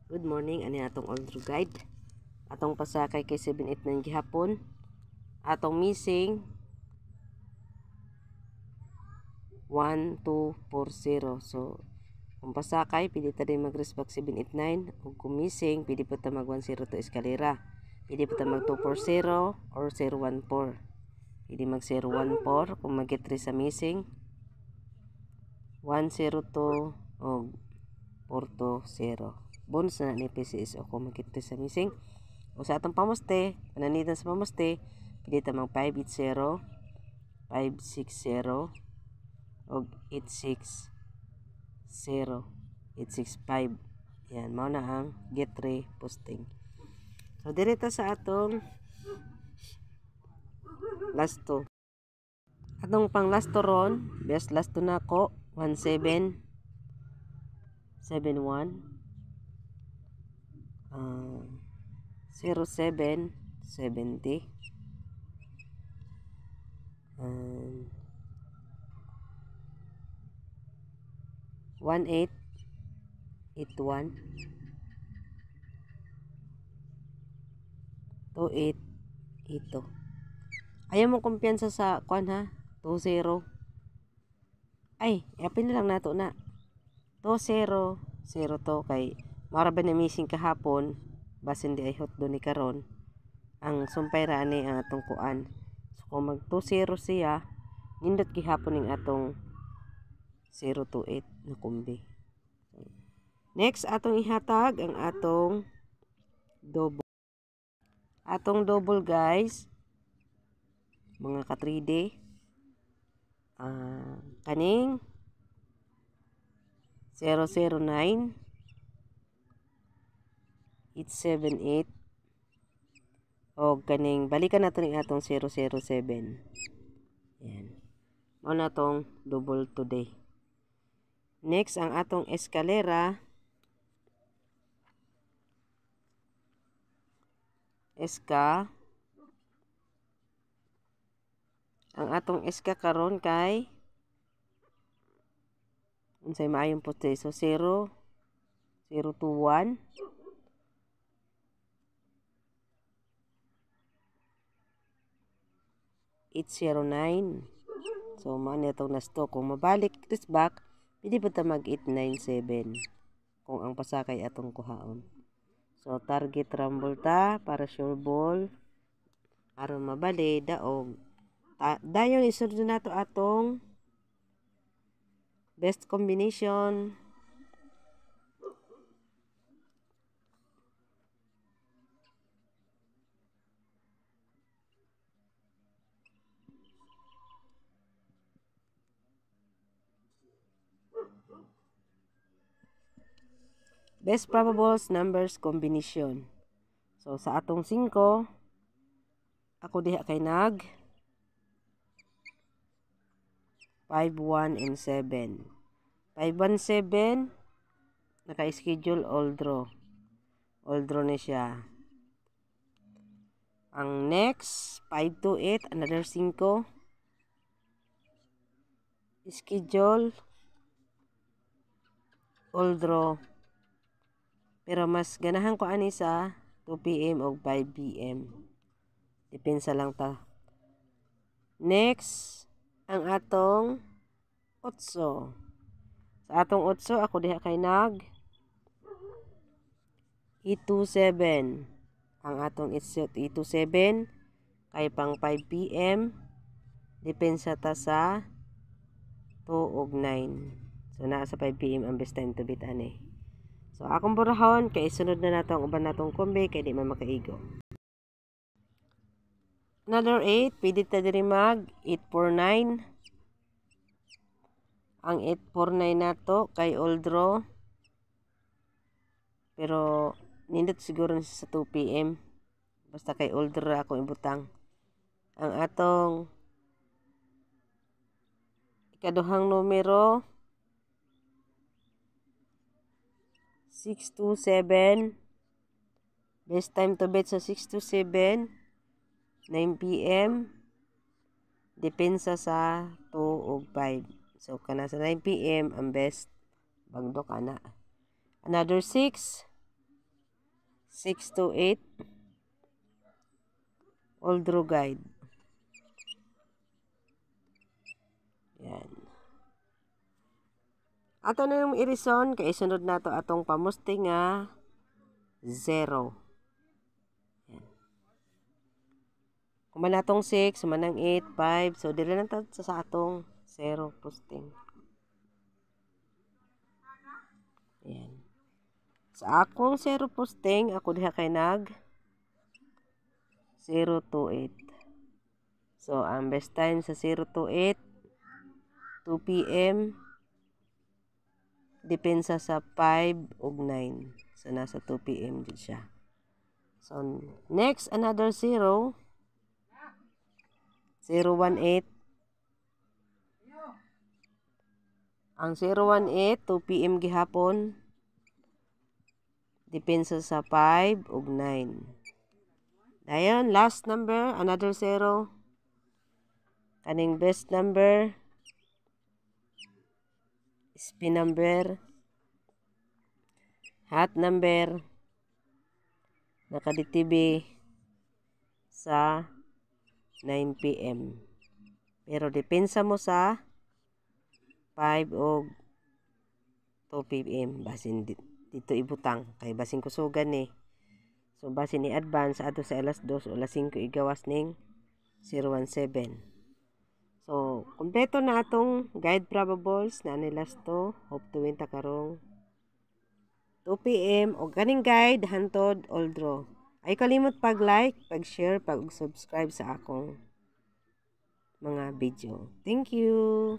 Good morning, ani atong Aldro Guide. Atong pasakay kay 789 gihapon. Atong missing 1240. So, kung pasakay, pwede ta din mag-respect 789. Kung kumising, pwede pa ta mag 102 eskalera. Pwede pa ta mag 240 or 014. Pwede mag 014 kung mag-3 sa missing. 102 o 420. Bonus na ni PCS o kung mag-3 sa missing. O sa atong pamuste, pananitan sa pamuste, pwede ta mag 580, 560, o 860, 865. Yan, mao na ang get 3 posting. So, direta sa atong last 2. Atong pang last 2 ron, best last 2 na ko, 1771, 0770, and 1881, 2882. Ayaw mo kumpiyansa sa kwan ha, 20. Ay, yapin na lang nato na 2002 kay mara ba na missing kahapon basin di ay hot do ni karon ang sumpay ra ani ang atong kuan. So kung mag 20 siya, nindot gihapon ning atong 028 na kumbi. Next atong ihatag ang atong double. Atong double guys, mga ka 3D, kaning 009 878 o kaning balikan nato ning atong 007. Yan. Mao na tong double today. Next ang atong eskalera. Ang atong eska karon kay unsay maayong puti. So 0, 021, 809. So mao na itong nasto. Kung mabalik this back, pwede pa ta mag 897 kung ang pasakay atong kuhaon. So target rumble ta para sure ball aron mabali daog. Dayon isunod nato atong best combination. Best probables numbers combination. So sa atong 5, ako diha kay nag 5, 1, and 7. 5, 1, 7 naka-schedule all draw. All draw na siya. Ang next 5 to 8, another 5 schedule all draw. Pero mas ganahan ko ani sa 2 PM o 5 PM. Depensa lang ta. Next, ang atong 8. Sa atong 8, ako diha kay nag 827. Ang atong 827 kay pang 5 PM. Depensa ta sa 2 ug 9. So naa sa 5 PM ang best time to beat ani. So akong burahon kay sunod na nato ang uban natong kombi kay di man makaigo. Another 8, pwede ta diri mag 849. Ang 849 nato kay all draw. Pero nindot siguro sa 2 PM. Basta kay all draw ako ibutang. Ang atong ikaduhang numero 627. Best time to bet sa 627, 9 PM. Depensa sa 2 ug 5. So kana sa 9 PM ang best bagdok ana. Another 6. 6 to 8. All draw guide. Yan. Ato na yung irison kay isunod na to atong pamusti nga 0. Yan. Kung manatong 6, manang 8, 5. So, dili lang ta sa atong 0 posting. Yan. Sa akong 0 posting, ako diha kay nag 0 to 8. So, ang best time sa 0 to 8, 2 p.m. Depensa sa 5 ug 9. So, nasa 2 p.m. dyan siya. So, next, another 0. 018. Ang 018, 2 p.m. gihapon. Depensa sa 5 ug 9. Dayon, last number, another 0. Kaning best number, spin number, hot number, nakaditibi sa 9 p.m. Pero depensa mo sa 5 o 2 p.m. Basin dito ibutang. Kay basin kusugan ni. So basin ni advance ato sa alas 2 o alas 5 igawas ning 017. So, kompleto na atong guide probables na ni last to. Hope to win ta karong 2 p.m. o ganing guide hantod all draw. Ay kalimot pag-like, pag-share, pag-subscribe sa akong mga video. Thank you!